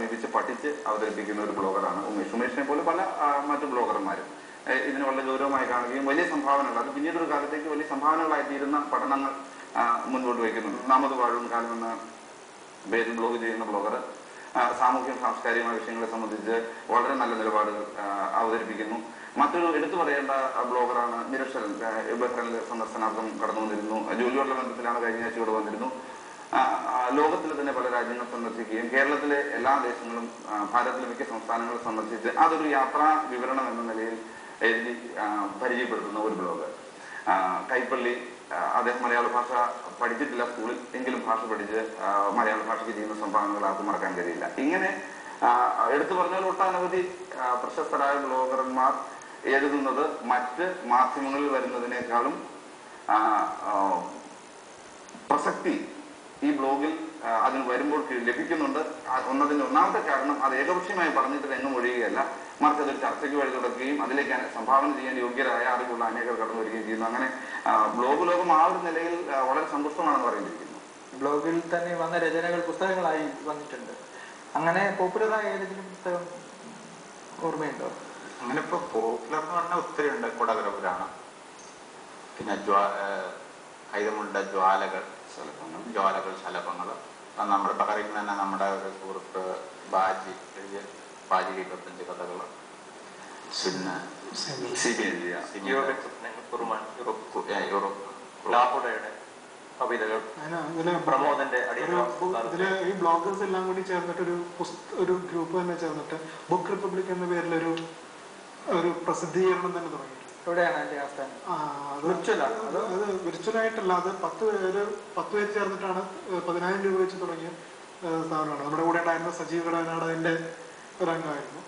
സമീപിച്ച് പഠിച്ച് അവതരിപ്പിക്കുന്ന ഒരു ബ്ലോഗറാണ് ഉമേഷ്. ഉമേഷിനെ പോലെ പല മറ്റു ബ്ലോഗർമാരും ഇതിന് വളരെ ഗൗരവമായി കാണുകയും വലിയ സംഭാവനകൾ, അത് പിന്നീടൊരു കാലത്തേക്ക് വലിയ സംഭാവനകളായിത്തീരുന്ന പഠനങ്ങൾ മുൻപോട്ട് വയ്ക്കുന്നുണ്ട്. നാമത് വാഴും കാലം എന്ന പേരിൽ ബ്ലോഗ് ചെയ്യുന്ന ബ്ലോഗർ സാമൂഹ്യ സാംസ്കാരികമായ വിഷയങ്ങളെ സംബന്ധിച്ച് വളരെ നല്ല നിലപാടുകൾ അവതരിപ്പിക്കുന്നു. മറ്റൊരു എടുത്തു പറയേണ്ട ബ്ലോഗറാണ് നിരക്ഷരൻ. ബഹ്റൈനിൽ സന്ദർശനാർത്ഥം കടന്നു വന്നിരുന്നു. ജോലിയുള്ള ബന്ധത്തിലാണ് കഴിഞ്ഞ ആഴ്ച ഇവിടെ വന്നിരുന്നു. ലോകത്തിലെ തന്നെ പല രാജ്യങ്ങൾ സന്ദർശിക്കുകയും കേരളത്തിലെ എല്ലാ ദേശങ്ങളും ഭാരതത്തിലെ മിക്ക സംസ്ഥാനങ്ങളും സന്ദർശിച്ച് അതൊരു യാത്രാ വിവരണം എന്ന നിലയിൽ എഴുതി പരിചയപ്പെടുത്തുന്ന ഒരു ബ്ലോഗ്. കൈപ്പള്ളി അദ്ദേഹം മലയാള ഭാഷ പഠിച്ചിട്ടില്ല സ്കൂളിൽ, എങ്കിലും ഭാഷ പഠിച്ച് മലയാള ഭാഷയ്ക്ക് ചെയ്യുന്ന സംഭാവനകൾ ആർക്കും മറക്കാൻ കഴിയില്ല. ഇങ്ങനെ എടുത്തു പറഞ്ഞാൽ ഒട്ടനവധി പ്രശസ്തരായ ബ്ലോഗർമാർ എഴുതുന്നത് മറ്റ് മാധ്യമങ്ങളിൽ വരുന്നതിനേക്കാളും പ്രസക്തി ഈ ബ്ലോഗിൽ അതിന് വരുമ്പോൾ ലഭിക്കുന്നുണ്ട്. ഒന്നാമത്തെ കാരണം അത് ഏകപക്ഷീയമായി പറഞ്ഞിട്ട് രംഗം ഒഴിയുകയല്ല, മറിച്ച് അതൊരു ചർച്ചയ്ക്ക് വഴി തുടക്കുകയും അതിലേക്ക് സംഭാവന ചെയ്യാൻ യോഗ്യരായ അറിവുള്ള അനേകർ കടന്നു വരികയും ചെയ്യുന്നു. അങ്ങനെ ബ്ലോഗ് ലോകം ആ ഒരു നിലയിൽ വളരെ സന്തുഷ്ടമാണെന്ന് പറയുന്നിരിക്കുന്നു. ബ്ലോഗിൽ തന്നെ വന്ന രചനകൾ പുസ്തകങ്ങളായി വന്നിട്ടുണ്ട്. അങ്ങനെ പോപ്പുലറായ ഏതെങ്കിലും പുസ്തകം ഓർമ്മയുണ്ടോ? അങ്ങനെ ഇപ്പൊ പോപ്പുലർ എന്ന് പറഞ്ഞാൽ ഒത്തിരി ഉണ്ട്. കുടകരപുരാണ്, പിന്നെ കൈതമുണ്ട ജ്വാലകൾ ശലഭങ്ങൾ. നമ്മുടെ ബഹറിൽ തന്നെ നമ്മുടെ ഒരു സുഹൃത്ത് ബാജി എഴുതിയ ബാജി 25 കഥകൾ, പിന്നെ പ്രമോദന്റെ ഈ ബ്ലോഗേഴ്സ് എല്ലാം കൂടി ചേർന്നിട്ട് ഒരു ഗ്രൂപ്പ് തന്നെ ചേർന്നിട്ട് ബുക്ക് റിപ്പബ്ലിക് എന്ന പേരിലൊരു പ്രസിദ്ധീകരണം തന്നെ തുടങ്ങി. അത് വിർച്വലായിട്ടല്ല, അത് 10 പേര് ചേർന്നിട്ടാണ് 10,000 രൂപ വെച്ച് തുടങ്ങിയ സ്ഥാപനമാണ്. നമ്മുടെ കൂടെ ഉണ്ടായിരുന്ന സജീവ് കടനാട് അതിന്റെ ഒരംഗമായിരുന്നു.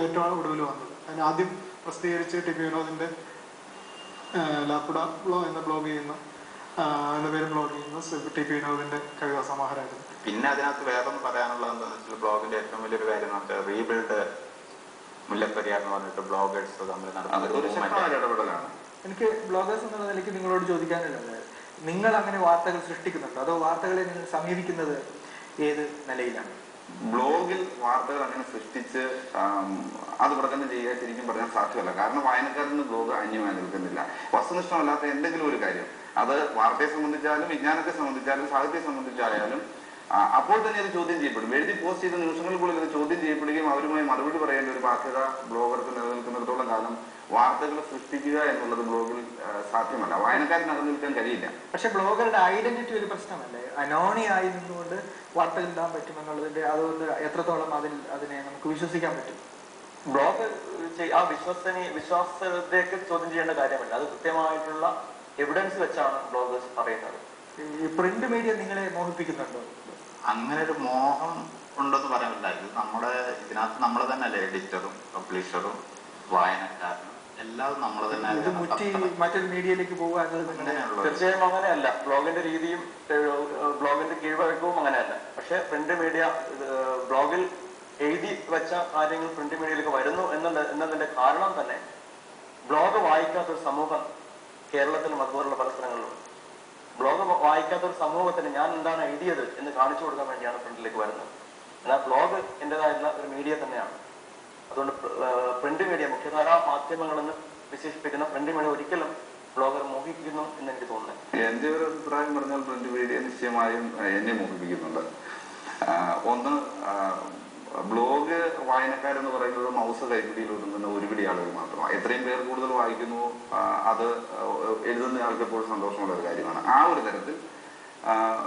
ഏറ്റവും ഒടുവിൽ വന്നത് അതിന് ആദ്യം പ്രസിദ്ധീകരിച്ച് ടി പി വിനോദിന്റെ ലാപ്പുട എന്ന ബ്ലോഗ് ചെയ്യുന്ന എന്ന പേര് ബ്ലോഗ് ചെയ്യുന്ന ടി പി വിനോദിന്റെ കവിതാ സമാഹാരമായിരുന്നു. പിന്നെ അതിനകത്ത് വേറൊന്നും പറയാനുള്ളത് എന്താണെന്ന് വെച്ചാൽ ബ്ലോഗിന്റെ ഏറ്റവും വലിയൊരു കാര്യം എന്ന് വെച്ചാൽ റീബിൽഡ് മുല്ലപ്പെരിയാർ എന്ന് പറഞ്ഞിട്ട് ബ്ലോഗേഴ്സ് തമ്മിൽ നടത്തുന്ന ഇടപെടലാണ്. എനിക്ക് ബ്ലോഗേഴ്സ് എന്നുള്ള നിലയ്ക്ക് നിങ്ങളോട് ചോദിക്കാനുള്ളത്, നിങ്ങൾ അങ്ങനെ വാർത്തകൾ സൃഷ്ടിക്കുന്നുണ്ടോ അതോ വാർത്തകളെ നിങ്ങൾ സമീപിക്കുന്നത് ഏത് നിലയിലാണ്? ബ്ലോഗിൽ വാർത്തകൾ അങ്ങനെ സൃഷ്ടിച്ച് അത് പ്രകടനം ചെയ്യുക ശരിക്കും പറഞ്ഞാൽ സാധ്യമല്ല. കാരണം വായനക്കാരിൽ നിന്ന് ബ്ലോഗ് അന്യമായി നിൽക്കുന്നില്ല. വസ്തുനിഷ്ഠമല്ലാത്ത എന്തെങ്കിലും ഒരു കാര്യം, അത് വാർത്തയെ സംബന്ധിച്ചാലും വിജ്ഞാനത്തെ സംബന്ധിച്ചാലും സാഹിത്യത്തെ സംബന്ധിച്ചായാലും അപ്പോൾ തന്നെ അത് ചോദ്യം ചെയ്യപ്പെടും. എഴുതി പോസ്റ്റ് ചെയ്ത നിമിഷങ്ങൾക്കുള്ളിൽ അത് ചോദ്യം ചെയ്യപ്പെടുകയും അവരുമായി മറുപടി പറയേണ്ട ഒരു ബാധ്യത ബ്ലോഗർക്ക് നിലനിൽക്കുന്നിടത്തോളം കാലം വാർത്തകൾ സൃഷ്ടിക്കുക എന്നുള്ളത് ബ്ലോഗിൽ സാധ്യമല്ല. വായനക്കാരന് അത് നിൽക്കാൻ കഴിയില്ല. പക്ഷെ ബ്ലോഗറുടെ ഐഡന്റിറ്റി ഒരു പ്രശ്നമല്ലേ? അനോണിയായി നിന്നുകൊണ്ട് വാർത്തകൾ ഇടാൻ പറ്റുമെന്നുള്ളതിന്റെ അതുകൊണ്ട് എത്രത്തോളം അതിനെ നമുക്ക് വിശ്വസിക്കാൻ പറ്റും? ബ്ലോഗ് ആ വിശ്വാസത്തേക്ക് ചോദ്യം ചെയ്യേണ്ട കാര്യമല്ല. അത് കൃത്യമായിട്ടുള്ള എവിഡൻസ് വെച്ചാണ് ബ്ലോഗേഴ്സ് പറയുന്നത്. ഈ പ്രിന്റ് മീഡിയ നിങ്ങളെ മോഹിപ്പിക്കുന്നുണ്ടോ? അങ്ങനെ ഒരു മോഹം ഉണ്ടെന്ന് പറയാൻ പറ്റില്ല. ഇത് ഇതിനകത്ത് നമ്മൾ തന്നെ അല്ലേ എഡിറ്ററും പബ്ലിഷറും വായനക്കാരനും എല്ലാം നമ്മൾ തന്നെ. മറ്റൊരു മീഡിയയിലേക്ക് പോകുക തീർച്ചയായും അങ്ങനെയല്ല. ബ്ലോഗിന്റെ രീതിയും ബ്ലോഗിന്റെ കീഴ്വഴക്കവും അങ്ങനെയല്ല. പക്ഷെ പ്രിന്റ് മീഡിയ ബ്ലോഗിൽ എഴുതി വെച്ച കാര്യങ്ങൾ പ്രിന്റ് മീഡിയയിലേക്ക് വരുന്നു എന്നതിന്റെ കാരണം തന്നെ ബ്ലോഗ് വായിക്കാത്തൊരു സമൂഹം കേരളത്തിലും അതുപോലുള്ള പല സ്ഥലങ്ങളിലും. ബ്ലോഗ് വായിക്കാത്തൊരു സമൂഹത്തിന് ഞാൻ എന്താണ് എഴുതിയത് എന്ന് കാണിച്ചു കൊടുക്കാൻ വേണ്ടിയാണ് പ്രിന്റിലേക്ക് വരുന്നത്. എന്നാൽ ബ്ലോഗ് എന്റേതായിട്ടുള്ള ഒരു മീഡിയ തന്നെയാണ്. അതുകൊണ്ട് പ്രിന്റ് മീഡിയ, മുഖ്യധാരാ മാധ്യമങ്ങളെന്ന് വിശേഷിപ്പിക്കുന്ന പ്രിന്റ് മീഡിയ ഒരിക്കലും ബ്ലോഗർ മോഹിപ്പിക്കുന്നു എന്ന് എനിക്ക് തോന്നുന്നത്. എന്റെ ഒരു അഭിപ്രായം പറഞ്ഞാൽ പ്രിന്റ് മീഡിയ നിശ്ചയമായും എന്നെ മോഹിപ്പിക്കുന്നുണ്ട്. ഒന്ന്, ബ്ലോഗ് വായനക്കാരെന്ന് പറയുന്നത് മൗസ് കൈപ്പിടിയിൽ ഒതുങ്ങുന്ന ഒരുപിടി ആളുകൾ മാത്രമാണ്. എത്രയും പേർ കൂടുതൽ വായിക്കുന്നു അത് എഴുതുന്ന ആൾക്ക് എപ്പോഴും സന്തോഷമുള്ള ഒരു കാര്യമാണ്. ആ ഒരു തരത്തിൽ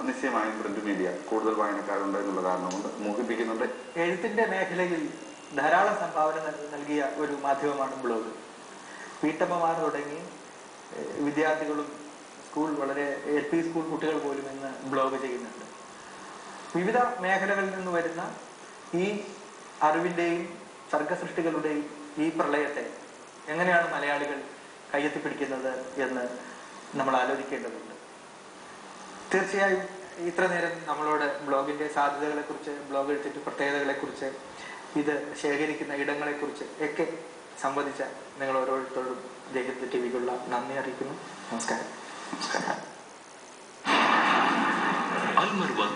നിശ്ചയമായും പ്രിന്റ് മീഡിയ കൂടുതൽ വായനക്കാരുണ്ട് എന്നുള്ള കാരണം കൊണ്ട് മോഹിപ്പിക്കുന്നുണ്ട്. എഴുത്തിന്റെ മേഖലയിൽ ധാരാളം സംഭാവന നൽകിയ ഒരു മാധ്യമമാണ് ബ്ലോഗ്. വീട്ടമ്മമാർ തുടങ്ങി വിദ്യാർത്ഥികളും വളരെ LP സ്കൂൾ കുട്ടികൾ പോലും ഇന്ന് ബ്ലോഗ് ചെയ്യുന്നുണ്ട്. വിവിധ മേഖലകളിൽ നിന്ന് വരുന്ന ഈ അറിവിന്റെയും സർഗസൃഷ്ടികളുടെയും ഈ പ്രളയത്തെ എങ്ങനെയാണ് മലയാളികൾ കയ്യെത്തിപ്പിടിക്കുന്നത് എന്ന് നമ്മൾ ആലോചിക്കേണ്ടതുണ്ട്. തീർച്ചയായും ഇത്ര നേരം നമ്മളോട് ബ്ലോഗിന്റെ സാധ്യതകളെക്കുറിച്ച്, ബ്ലോഗ് എഴുത്തിന്റെ പ്രത്യേകതകളെക്കുറിച്ച്, ഇത് ശേഖരിക്കുന്ന ഇടങ്ങളെക്കുറിച്ച് ഒക്കെ സംവദിച്ച നിങ്ങൾ ഓരോരുത്തരോടും ജയ്ഹിന്ദ് ടിവിക്കുള്ള നന്ദി അറിയിക്കുന്നു. നമസ്കാരം. Almarwa